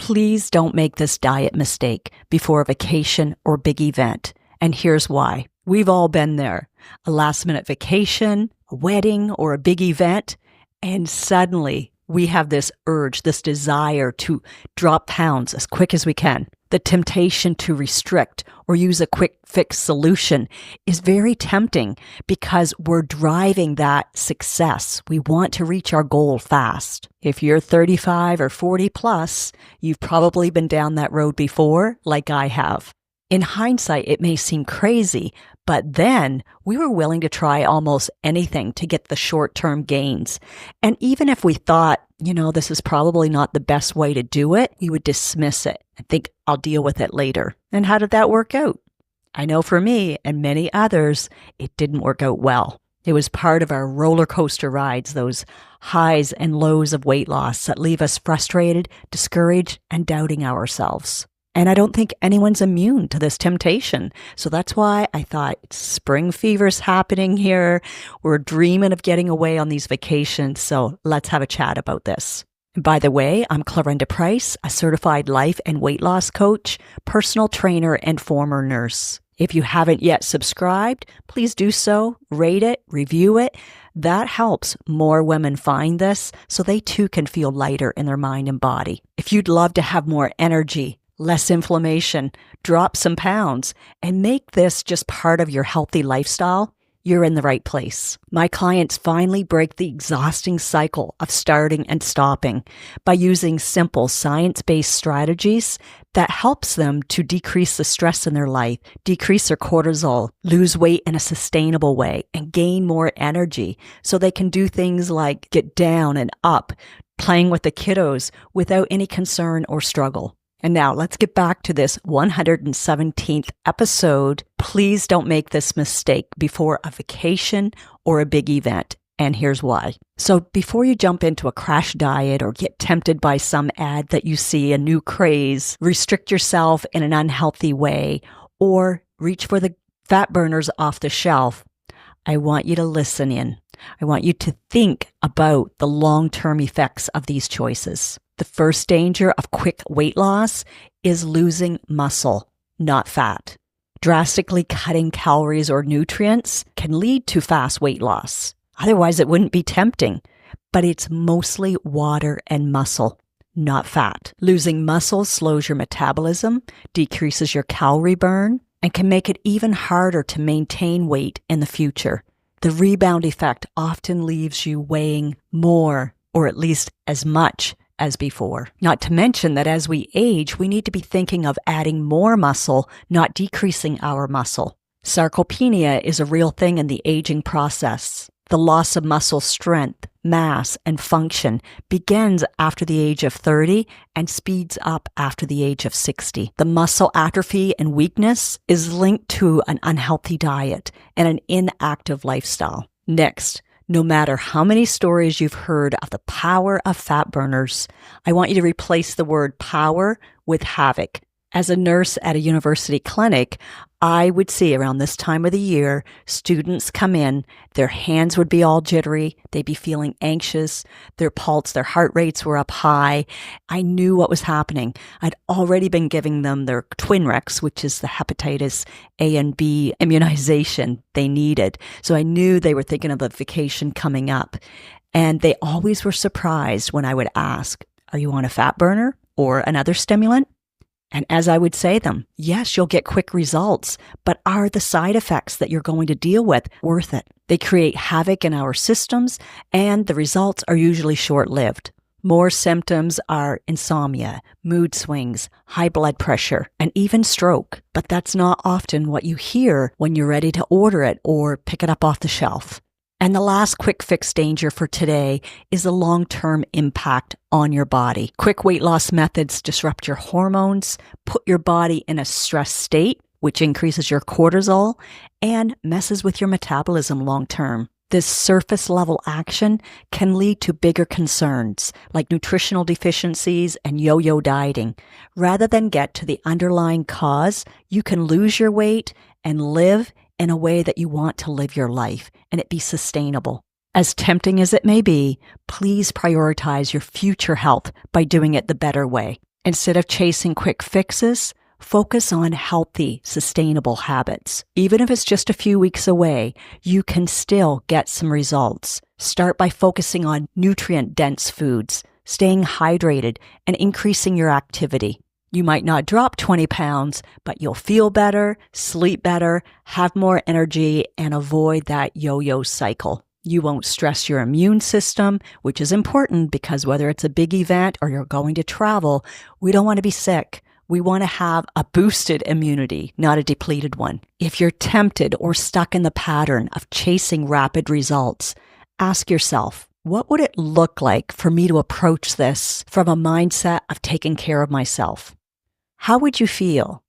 Please don't make this diet mistake before a vacation or big event. And here's why. We've all been there. A last-minute vacation, a wedding, or a big event, and suddenly we have this urge, this desire to drop pounds as quick as we can. The temptation to restrict or use a quick fix solution is very tempting because we're driving that success. We want to reach our goal fast. If you're 35 or 40 plus, you've probably been down that road before, like I have. In hindsight, it may seem crazy, but then we were willing to try almost anything to get the short-term gains. And even if we thought, this is probably not the best way to do it, we would dismiss it and think, I'll deal with it later. And how did that work out? I know for me and many others, it didn't work out well. It was part of our roller coaster rides, those highs and lows of weight loss that leave us frustrated, discouraged, and doubting ourselves. And I don't think anyone's immune to this temptation. So that's why I thought spring fever's happening here. We're dreaming of getting away on these vacations. So let's have a chat about this. By the way, I'm Clarenda Price, a certified life and weight loss coach, personal trainer, and former nurse. If you haven't yet subscribed, please do so, rate it, review it. That helps more women find this so they too can feel lighter in their mind and body. If you'd love to have more energy, less inflammation, drop some pounds, and make this just part of your healthy lifestyle, you're in the right place. My clients finally break the exhausting cycle of starting and stopping by using simple science-based strategies that helps them to decrease the stress in their life, decrease their cortisol, lose weight in a sustainable way, and gain more energy so they can do things like get down and up, playing with the kiddos without any concern or struggle. And now let's get back to this 117th episode. Please don't make this mistake before a vacation or a big event. And here's why. So before you jump into a crash diet or get tempted by some ad that you see, a new craze, restrict yourself in an unhealthy way, or reach for the fat burners off the shelf, I want you to listen in. I want you to think about the long-term effects of these choices. The first danger of quick weight loss is losing muscle, not fat. Drastically cutting calories or nutrients can lead to fast weight loss. Otherwise, it wouldn't be tempting. But it's mostly water and muscle, not fat. Losing muscle slows your metabolism, decreases your calorie burn, and can make it even harder to maintain weight in the future. The rebound effect often leaves you weighing more, or at least as much as before. Not to mention that as we age, we need to be thinking of adding more muscle, not decreasing our muscle. Sarcopenia is a real thing in the aging process. The loss of muscle strength, mass, and function begins after the age of 30 and speeds up after the age of 60. The muscle atrophy and weakness is linked to an unhealthy diet and an inactive lifestyle. Next, no matter how many stories you've heard of the power of fat burners, I want you to replace the word power with havoc. As a nurse at a university clinic, I would see around this time of the year, students come in, their hands would be all jittery, they'd be feeling anxious, their pulse, their heart rates were up high. I knew what was happening. I'd already been giving them their Twinrex, which is the hepatitis A and B immunization they needed. So I knew they were thinking of a vacation coming up. And they always were surprised when I would ask, are you on a fat burner or another stimulant? And as I would say to them, yes, you'll get quick results, but are the side effects that you're going to deal with worth it? They create havoc in our systems, and the results are usually short-lived. More symptoms are insomnia, mood swings, high blood pressure, and even stroke. But that's not often what you hear when you're ready to order it or pick it up off the shelf. And the last quick fix danger for today is the long-term impact on your body. Quick weight loss methods disrupt your hormones, put your body in a stress state, which increases your cortisol, and messes with your metabolism long-term. This surface-level action can lead to bigger concerns like nutritional deficiencies and yo-yo dieting. Rather than get to the underlying cause, you can lose your weight and live in a way that you want to live your life and it be sustainable. As tempting as it may be, please prioritize your future health by doing it the better way. Instead of chasing quick fixes, focus on healthy, sustainable habits. Even if it's just a few weeks away, you can still get some results. Start by focusing on nutrient-dense foods, staying hydrated, and increasing your activity. You might not drop 20 pounds, but you'll feel better, sleep better, have more energy, and avoid that yo-yo cycle. You won't stress your immune system, which is important because whether it's a big event or you're going to travel, we don't want to be sick. We want to have a boosted immunity, not a depleted one. If you're tempted or stuck in the pattern of chasing rapid results, ask yourself, what would it look like for me to approach this from a mindset of taking care of myself? How would you feel?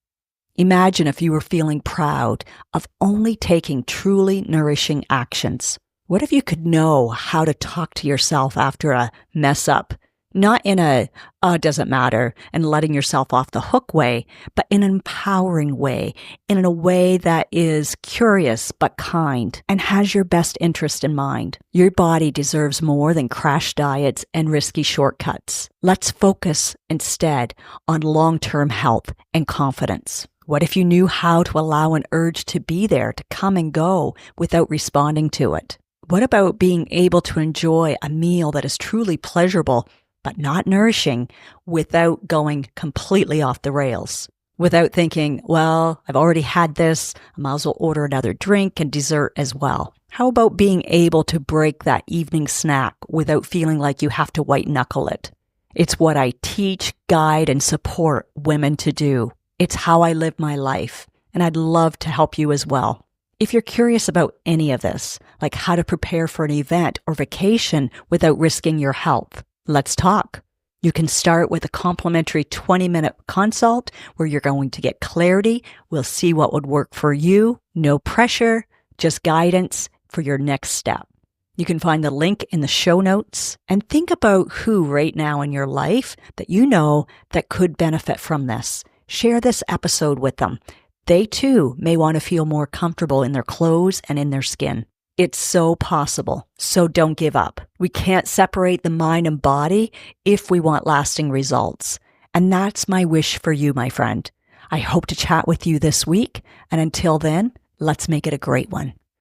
Imagine if you were feeling proud of only taking truly nourishing actions. What if you could know how to talk to yourself after a mess up? Not in a, oh, it doesn't matter, and letting yourself off the hook way, but in an empowering way, in a way that is curious but kind and has your best interest in mind. Your body deserves more than crash diets and risky shortcuts. Let's focus instead on long-term health and confidence. What if you knew how to allow an urge to be there, to come and go without responding to it? What about being able to enjoy a meal that is truly pleasurable but not nourishing without going completely off the rails? Without thinking, well, I've already had this, I might as well order another drink and dessert as well. How about being able to break that evening snack without feeling like you have to white knuckle it? It's what I teach, guide, and support women to do. It's how I live my life, and I'd love to help you as well. If you're curious about any of this, like how to prepare for an event or vacation without risking your health, let's talk. You can start with a complimentary 20-minute consult where you're going to get clarity. We'll see what would work for you. No pressure, just guidance for your next step. You can find the link in the show notes and think about who right now in your life that you know that could benefit from this. Share this episode with them. They too may want to feel more comfortable in their clothes and in their skin. It's so possible, so don't give up. We can't separate the mind and body if we want lasting results. And that's my wish for you, my friend. I hope to chat with you this week, and until then, let's make it a great one.